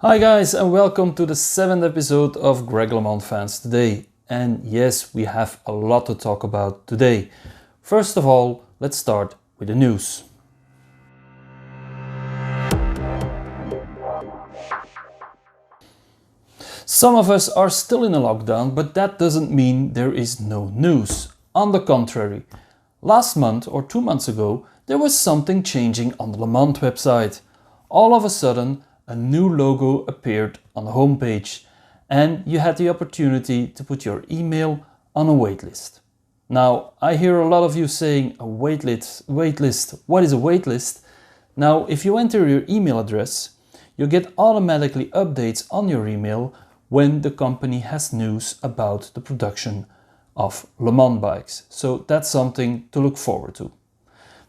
Hi guys, and welcome to the 7th episode of Greg LeMond Fans Today. And yes, we have a lot to talk about today. First of all, let's start with the news. Some of us are still in a lockdown, but that doesn't mean there is no news. On the contrary, last month or 2 months ago, there was something changing on the Le Mans website. All of a sudden, a new logo appeared on the homepage and you had the opportunity to put your email on a waitlist. Now, I hear a lot of you saying a waitlist. What is a waitlist? Now, if you enter your email address, you get automatically updates on your email when the company has news about the production of Le Mans bikes. So that's something to look forward to.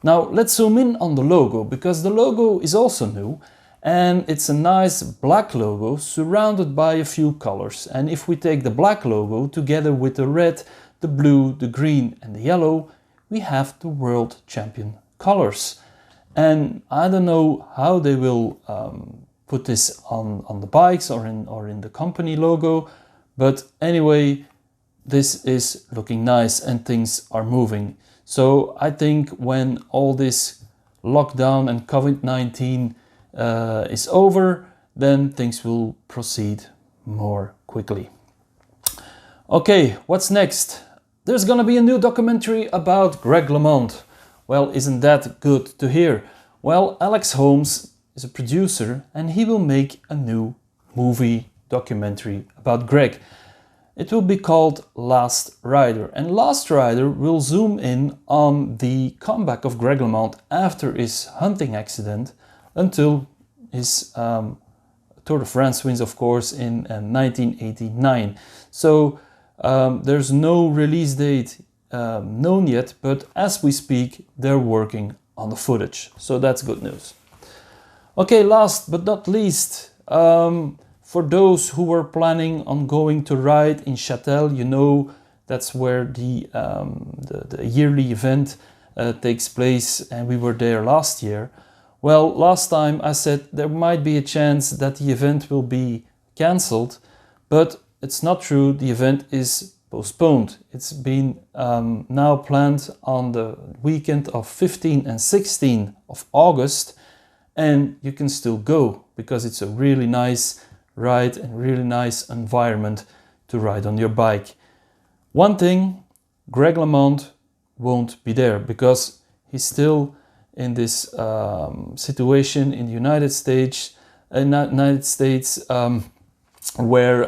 Now, let's zoom in on the logo, because the logo is also new. And it's a nice black logo surrounded by a few colors. And if we take the black logo together with the red, the blue, the green and the yellow, we have the world champion colors. And I don't know how they will put this on the bikes or in the company logo. But anyway, this is looking nice and things are moving. So I think when all this lockdown and COVID-19 is over, then things will proceed more quickly. Okay, what's next? There's gonna be a new documentary about Greg LeMond. Well, isn't that good to hear? Well, Alex Holmes is a producer and he will make a new movie documentary about Greg. It will be called Last Rider, and Last Rider will zoom in on the comeback of Greg LeMond after his hunting accident until his Tour de France wins, of course, in 1989. So there's no release date known yet, but as we speak, they're working on the footage. So that's good news. Okay, last but not least, for those who were planning on going to ride in Châtel, you know that's where the yearly event takes place, and we were there last year. Well, last time I said there might be a chance that the event will be cancelled, but it's not true. The event is postponed. It's been now planned on the weekend of 15 and 16 of August, and you can still go because it's a really nice ride and really nice environment to ride on your bike. One thing, Greg LeMond won't be there because he's still in this situation in the United States where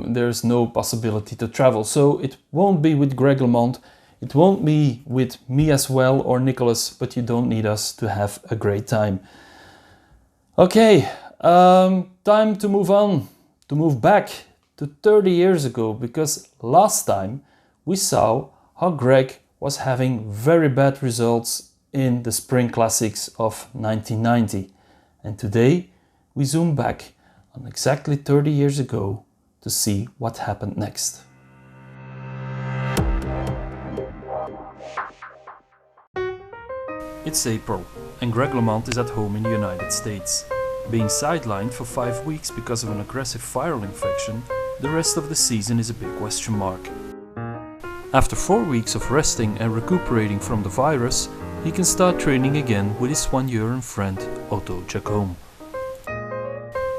there's no possibility to travel. So it won't be with Greg LeMond, it won't be with me as well or Nicholas, but you don't need us to have a great time. Okay, time to move on, to move back to 30 years ago, because last time we saw how Greg was having very bad results in the Spring Classics of 1990. And today we zoom back on exactly 30 years ago to see what happened next. It's April and Greg LeMond is at home in the United States. Being sidelined for 5 weeks because of an aggressive viral infection, the rest of the season is a big question mark. After 4 weeks of resting and recuperating from the virus, he can start training again with his Swan-Göran friend Otto Jacome.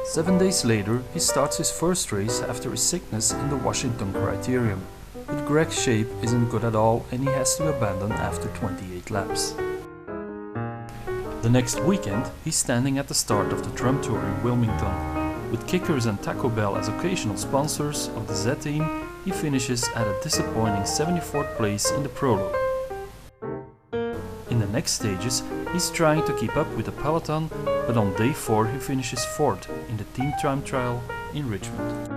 7 days later, he starts his first race after his sickness in the Washington Criterium. But Greg's shape isn't good at all and he has to abandon after 28 laps. The next weekend, he's standing at the start of the Drum Tour in Wilmington. With Kickers and Taco Bell as occasional sponsors of the Z team, he finishes at a disappointing 74th place in the prologue. In the next stages, he's trying to keep up with the peloton, but on day 4 he finishes 4th in the team time trial in Richmond.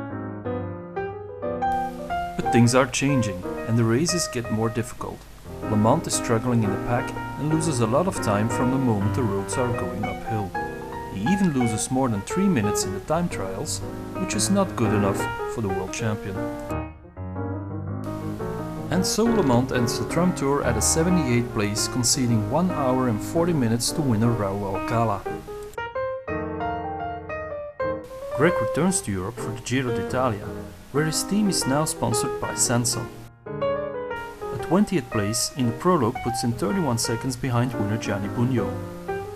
But things are changing and the races get more difficult. LeMond is struggling in the pack and loses a lot of time from the moment the roads are going uphill. He even loses more than 3 minutes in the time trials, which is not good enough for the world champion. And so LeMond ends the Drum Tour at a 78th place, conceding 1 hour and 40 minutes to winner Raul Alcala. Greg returns to Europe for the Giro d'Italia, where his team is now sponsored by Sanson. A 20th place in the prologue puts him 31 seconds behind winner Gianni Bugno.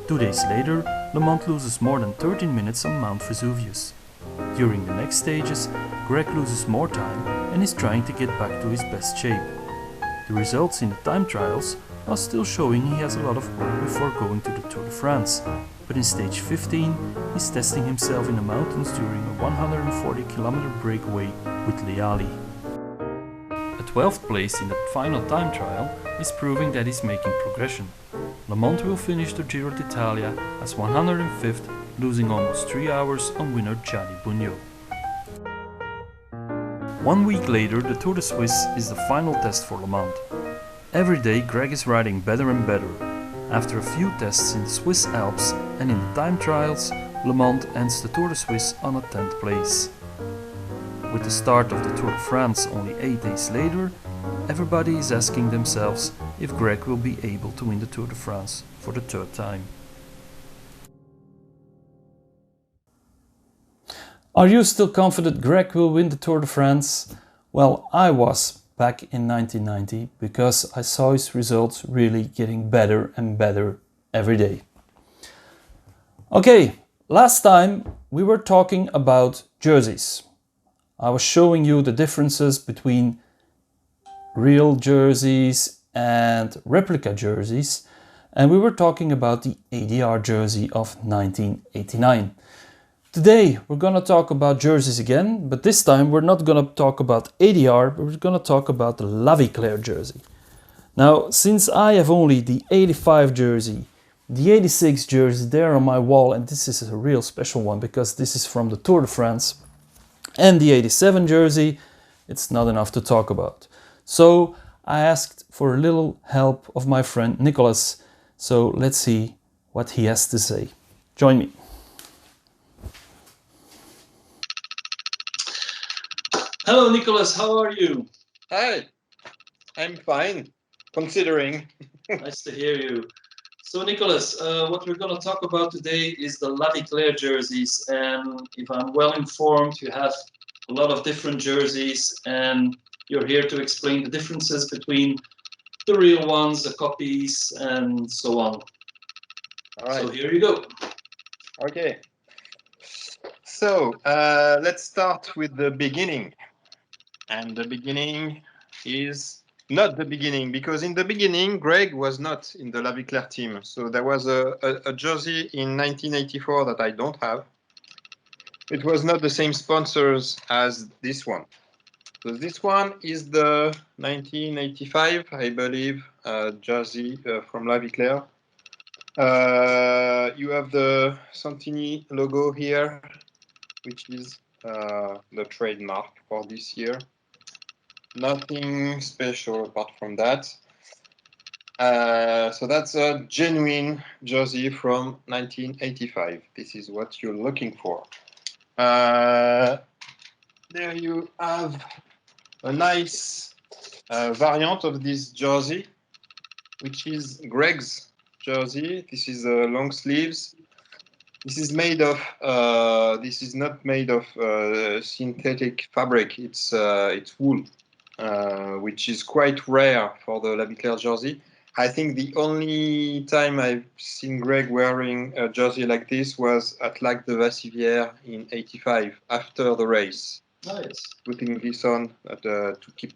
2 days later, Le Mans loses more than 13 minutes on Mount Vesuvius. During the next stages, Greg loses more time and is trying to get back to his best shape. The results in the time trials are still showing he has a lot of work before going to the Tour de France, but in stage 15 he's testing himself in the mountains during a 140 km breakaway with Leali. A 12th place in the final time trial is proving that he's making progression. Le Mans will finish the Giro d'Italia as 105th, losing almost 3 hours on winner Gianni Bugno. 1 week later, the Tour de Suisse is the final test for Le Mans. Every day Greg is riding better and better. After a few tests in the Swiss Alps and in the time trials, Le Mans ends the Tour de Suisse on a 10th place. With the start of the Tour de France only 8 days later, everybody is asking themselves if Greg will be able to win the Tour de France for the 3rd time. Are you still confident Greg will win the Tour de France? Well, I was back in 1990 because I saw his results really getting better and better every day. Okay, last time we were talking about jerseys. I was showing you the differences between real jerseys and replica jerseys, and we were talking about the ADR jersey of 1989. Today we're gonna talk about jerseys again, but this time we're not gonna talk about ADR, but we're gonna talk about the Vie Claire jersey. Now, since I have only the 85 jersey, the 86 jersey there on my wall, and this is a real special one because this is from the Tour de France, and the 87 jersey, it's not enough to talk about. So I asked for a little help of my friend Nicholas, so let's see what he has to say. Join me. Hello Nicholas, how are you? Hi, I'm fine, considering. Nice to hear you. So Nicholas, what we're going to talk about today is the Vie Claire jerseys, and if I'm well informed, you have a lot of different jerseys and you're here to explain the differences between the real ones, the copies, and so on. All right. So here you go. Okay. So let's start with the beginning. And the beginning is not the beginning, because in the beginning, Greg was not in the Vie Claire team. So there was a jersey in 1984 that I don't have. It was not the same sponsors as this one. So this one is the 1985, I believe, jersey from Vie Claire. You have the Santini logo here, which is the trademark for this year. Nothing special apart from that. So that's a genuine jersey from 1985. This is what you're looking for. There you have a nice variant of this jersey, which is Greg's jersey. This is long sleeves. This is made of. This is not made of synthetic fabric. It's wool, which is quite rare for the Vie Claire jersey. I think the only time I've seen Greg wearing a jersey like this was at Lac de Vassivière in '85 after the race. Nice. Putting this on to keep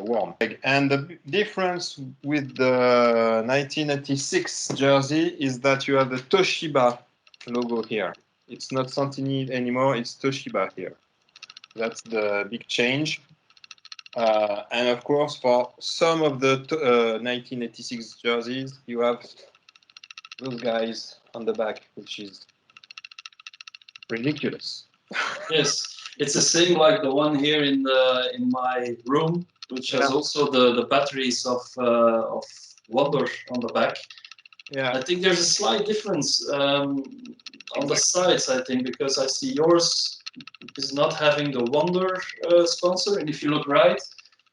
warm. And the difference with the 1996 jersey is that you have the Toshiba logo here. It's not Santini anymore, it's Toshiba here. That's the big change. And of course, for some of the 1986 jerseys, you have those guys on the back, which is ridiculous. Yes, it's the same like the one here in my room, which has also the batteries of Wonder on the back. Yeah, I think there's a slight difference on the sides, I think, because I see yours is not having the Wonder sponsor, and if you look right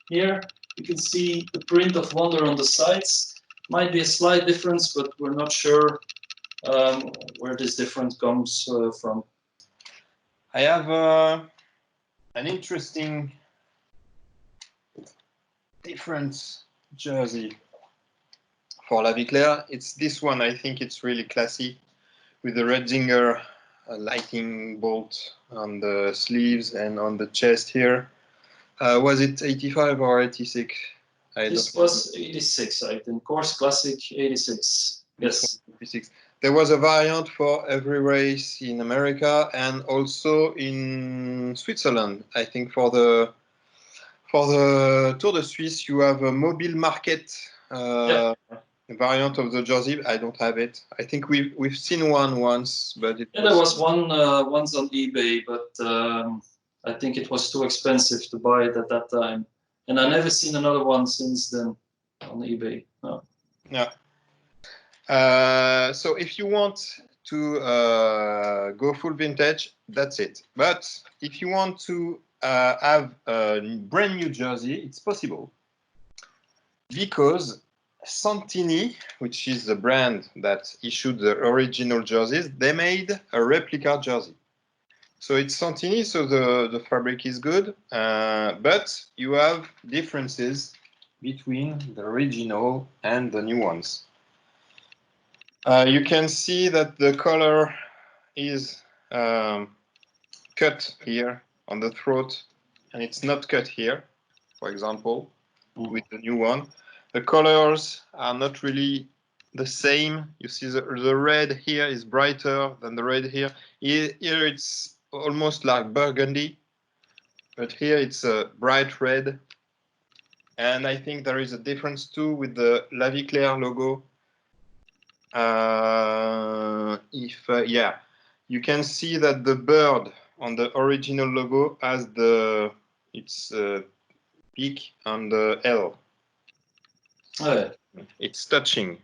here, you can see the print of Wonder on the sides. Might be a slight difference, but we're not sure where this difference comes from. I have an interesting different jersey for La Vie Claire. It's this one. I think it's really classy with the red zinger lighting bolt on the sleeves and on the chest here. Was it 85 or 86? This was 86, I think. Course Classic 86. Yes. 86. There was a variant for every race in America and also in Switzerland. I think for the Tour de Suisse, you have a mobile market variant of the jersey. I don't have it. I think we've seen one once, but there was one once on eBay, but I think it was too expensive to buy it at that time. And I never seen another one since then on eBay. No. Yeah. So if you want to go full vintage, that's it. But if you want to have a brand new jersey, it's possible. Because Santini, which is the brand that issued the original jerseys, they made a replica jersey. So it's Santini, so the fabric is good, but you have differences between the original and the new ones. You can see that the color is cut here on the throat, and it's not cut here, for example, with the new one. The colors are not really the same. You see the red here is brighter than the red here. Here it's almost like burgundy, but here it's a bright red. And I think there is a difference too with the La Vie Claire logo. Yeah, you can see that the bird on the original logo has its peak on the L. Oh, yeah. It's touching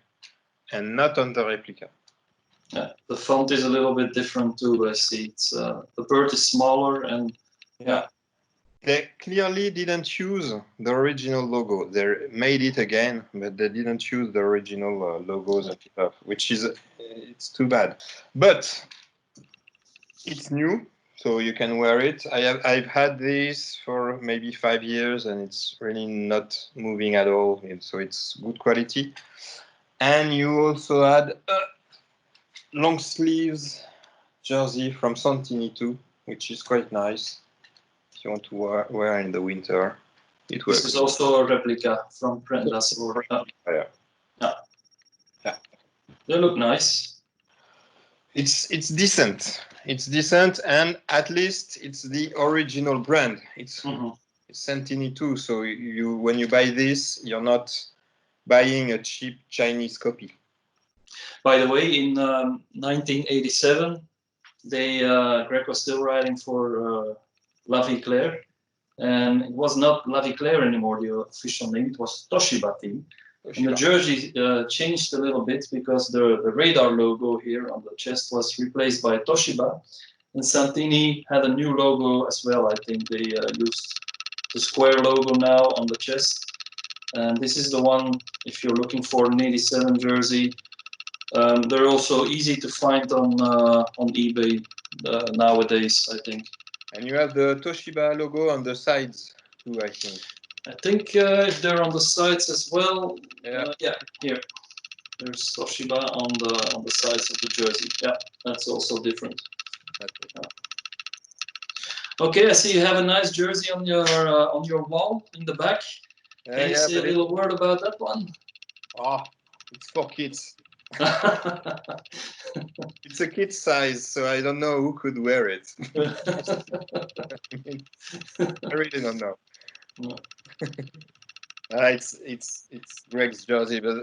and not on the replica. Yeah, the font is a little bit different too. I see it's the bird is smaller and yeah. They clearly didn't use the original logo. They made it again, but they didn't use the original logos and stuff, which is it's too bad. But it's new, so you can wear it. I've had this for maybe 5 years, and it's really not moving at all. So it's good quality. And you also had a long sleeves jersey from Santini too, which is quite nice. If you want to wear in the winter, it works. This is also a replica from Prendas. Yeah. They look nice. It's decent. It's decent, and at least it's the original brand. It's Santini too. So when you buy this, you're not buying a cheap Chinese copy. By the way, in 1987, Greg was still writing for La Vie Claire, and it was not La Vie Claire anymore, the official name. It was Toshiba team. And the jersey changed a little bit because the radar logo here on the chest was replaced by Toshiba, and Santini had a new logo as well. I think they used the square logo now on the chest, and this is the one if you're looking for an 87 jersey. They're also easy to find on eBay nowadays, I think. And you have the Toshiba logo on the sides too, I think. I think if they're on the sides as well, yeah, here. There's Toshiba on the sides of the jersey. Yeah, that's also different. Okay, I see you have a nice jersey on your wall in the back. Can you say a little word about that one? Oh, it's for kids. It's a kid size, so I don't know who could wear it. I really don't know. No. It's Greg's jersey, but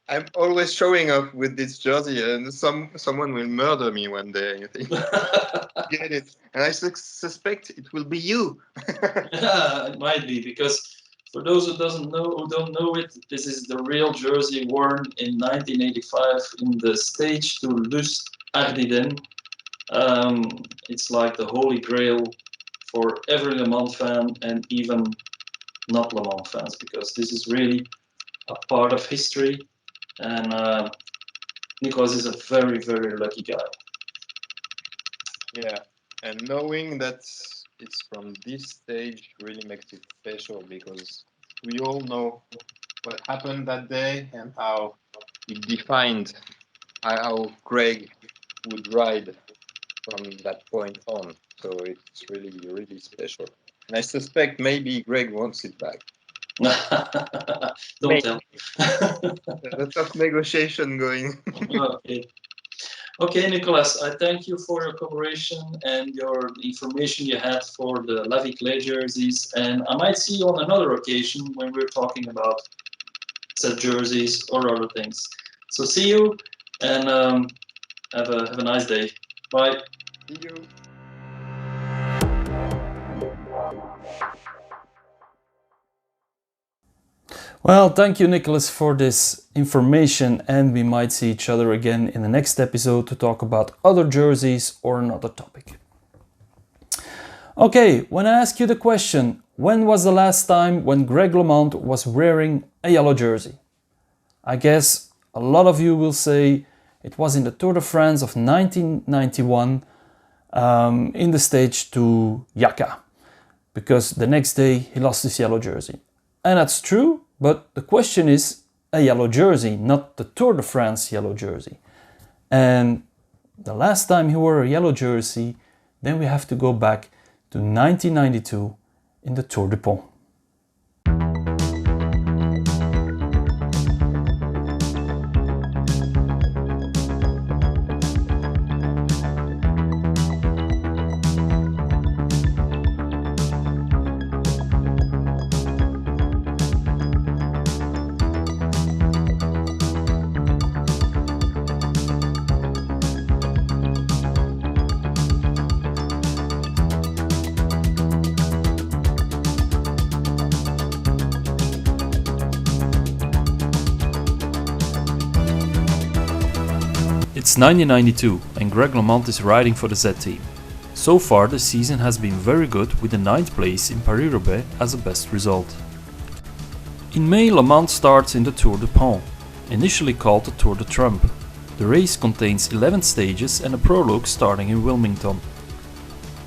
I'm always showing off with this jersey, and someone will murder me one day. You think? Get it? And I suspect it will be you. Yeah, it might be, because for those who don't know it, this is the real jersey worn in 1985 in the stage to Lust Ardiden. It's like the holy grail for every Le Mans fan and even not Le Mans fans, because this is really a part of history, and Nicolas is a very, very lucky guy. Yeah, And knowing that it's from this stage really makes it special, because we all know what happened that day and how it defined how Greg would ride from that point on. So it's really, really special. And I suspect maybe Greg wants it back. Don't tell. A lot of negotiation going. Okay. Okay, Nicolas, I thank you for your cooperation and your information you had for the Vie Claire jerseys. And I might see you on another occasion when we're talking about set jerseys or other things. So see you, and have a nice day. Bye. See you. Well, thank you, Nicholas, for this information, and we might see each other again in the next episode to talk about other jerseys or another topic. Okay, when I ask you the question, when was the last time when Greg LeMond was wearing a yellow jersey? I guess a lot of you will say it was in the Tour de France of 1991 in the stage to Jaca, because the next day he lost his yellow jersey. And that's true. But the question is a yellow jersey, not the Tour de France yellow jersey. And the last time he wore a yellow jersey, then we have to go back to 1992 in the Tour de Pont. It's 1992 and Greg LeMond is riding for the Z team. So far the season has been very good, with the 9th place in Paris-Roubaix as a best result. In May, LeMond starts in the Tour de Pont, initially called the Tour de Trump. The race contains 11 stages and a prologue starting in Wilmington.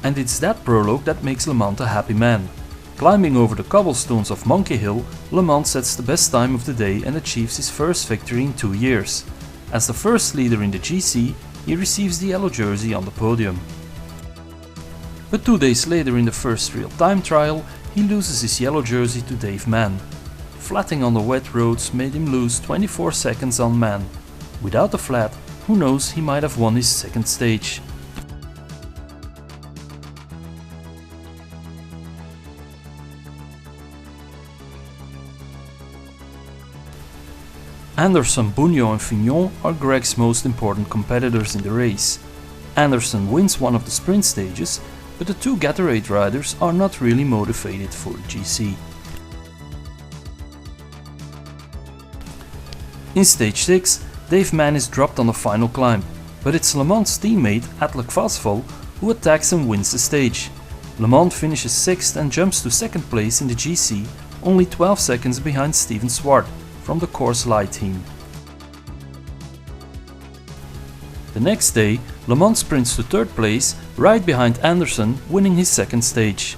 And it's that prologue that makes LeMond a happy man. Climbing over the cobblestones of Monkey Hill, LeMond sets the best time of the day and achieves his first victory in 2 years. As the first leader in the GC, he receives the yellow jersey on the podium. But 2 days later, in the first real time trial, he loses his yellow jersey to Dave Mann. Flatting on the wet roads made him lose 24 seconds on Mann. Without the flat, who knows, he might have won his second stage. Anderson, Bugno and Fignon are Greg's most important competitors in the race. Anderson wins one of the sprint stages, but the 2 Gatorade riders are not really motivated for the GC. In stage 6, Dave Mann is dropped on the final climb, but it's LeMond's teammate Atlek Vasval who attacks and wins the stage. LeMond finishes 6th and jumps to 2nd place in the GC, only 12 seconds behind Steven Swart from the Course Light team. The next day, LeMond sprints to 3rd place, right behind Anderson, winning his 2nd stage.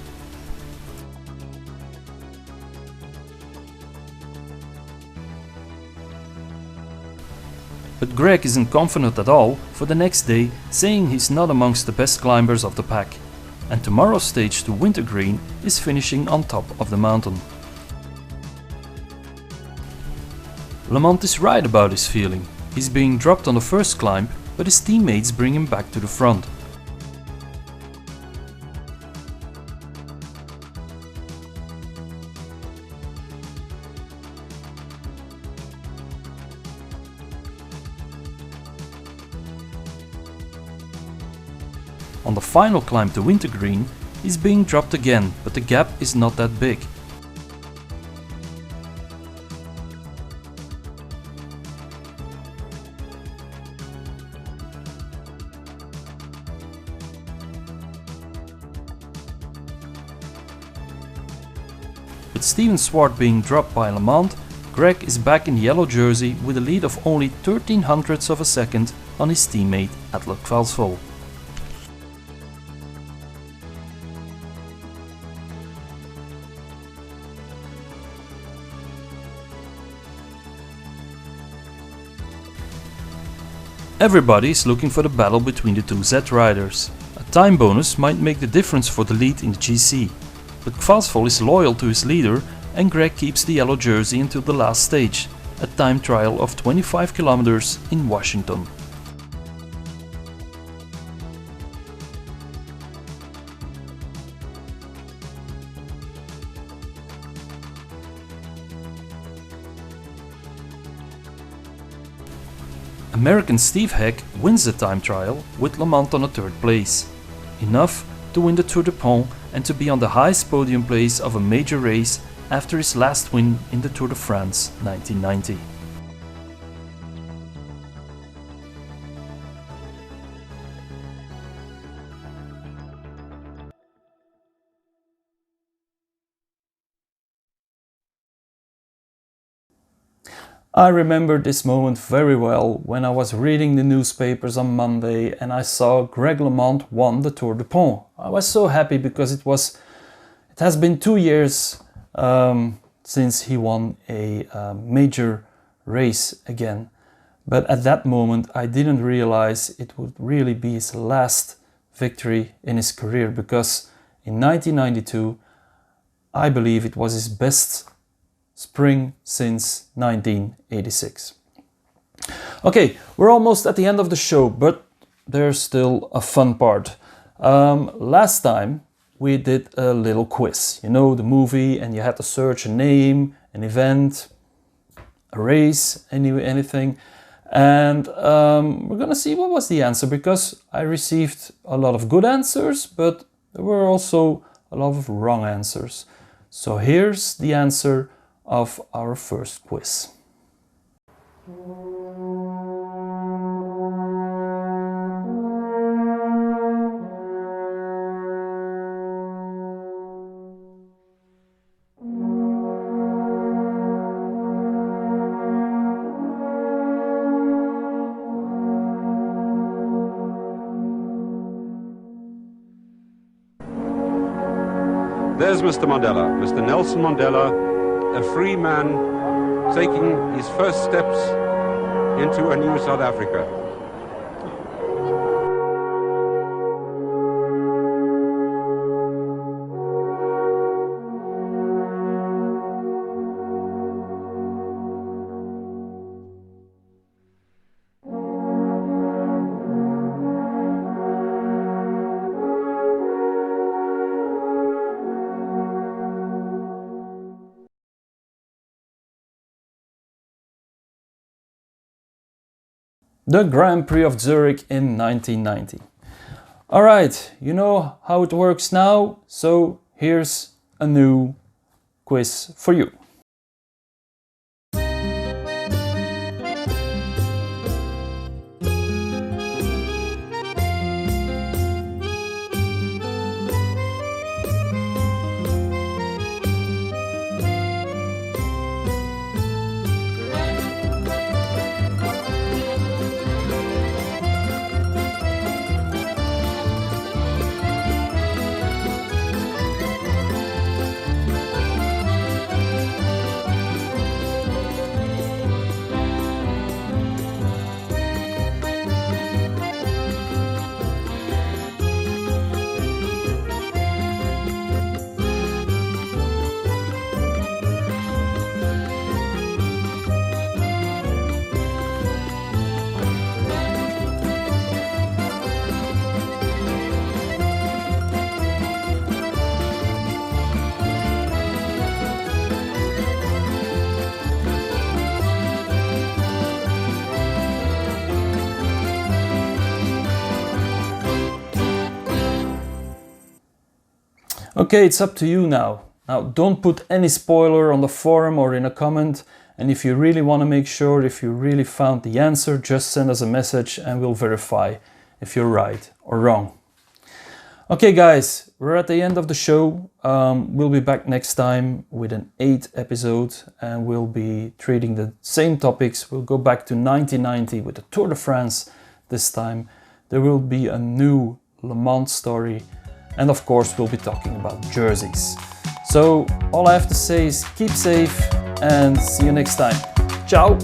But Greg isn't confident at all for the next day, saying he's not amongst the best climbers of the pack. And tomorrow's stage to Wintergreen is finishing on top of the mountain. LeMond is right about his feeling. He's being dropped on the first climb, but his teammates bring him back to the front. On the final climb to Wintergreen, he's being dropped again, but the gap is not that big. With Steven Swart being dropped by LeMond, Greg is back in the yellow jersey with a lead of only 0.13 of a second on his teammate Atlek Vasval. Everybody is looking for the battle between the two Z riders. A time bonus might make the difference for the lead in the GC. But Kvasvol is loyal to his leader and Greg keeps the yellow jersey until the last stage, a time trial of 25 kilometers in Washington. American Steve Heck wins the time trial with Lamont on a third place. Enough to win the Tour de Pont and to be on the highest podium place of a major race after his last win in the Tour de France 1990. I remember this moment very well when I was reading the newspapers on Monday and I saw Greg LeMond won the Tour de Pont. I was so happy because it has been 2 years since he won a major race again. But at that moment I didn't realize it would really be his last victory in his career, because in 1992 I believe it was his best spring since 1986. Okay, we're almost at the end of the show, but there's still a fun part. Last time we did a little quiz, you know, the movie, and you had to search a name, an event, a race, anything. And we're gonna see what was the answer, because I received a lot of good answers, but there were also a lot of wrong answers. So here's the answer of our first quiz. There's Mr. Mandela, Mr. Nelson Mandela, a free man taking his first steps into a new South Africa. The Grand Prix of Zurich in 1990. Alright, you know how it works now, so here's a new quiz for you. Okay, it's up to you now. Now, don't put any spoiler on the forum or in a comment. And if you really want to make sure, if you really found the answer, just send us a message and we'll verify if you're right or wrong. Okay guys, we're at the end of the show. We'll be back next time with an 8th episode and we'll be treating the same topics. We'll go back to 1990 with the Tour de France this time. There will be a new Le Mans story. And of course, we'll be talking about jerseys. So all I have to say is keep safe and see you next time. Ciao!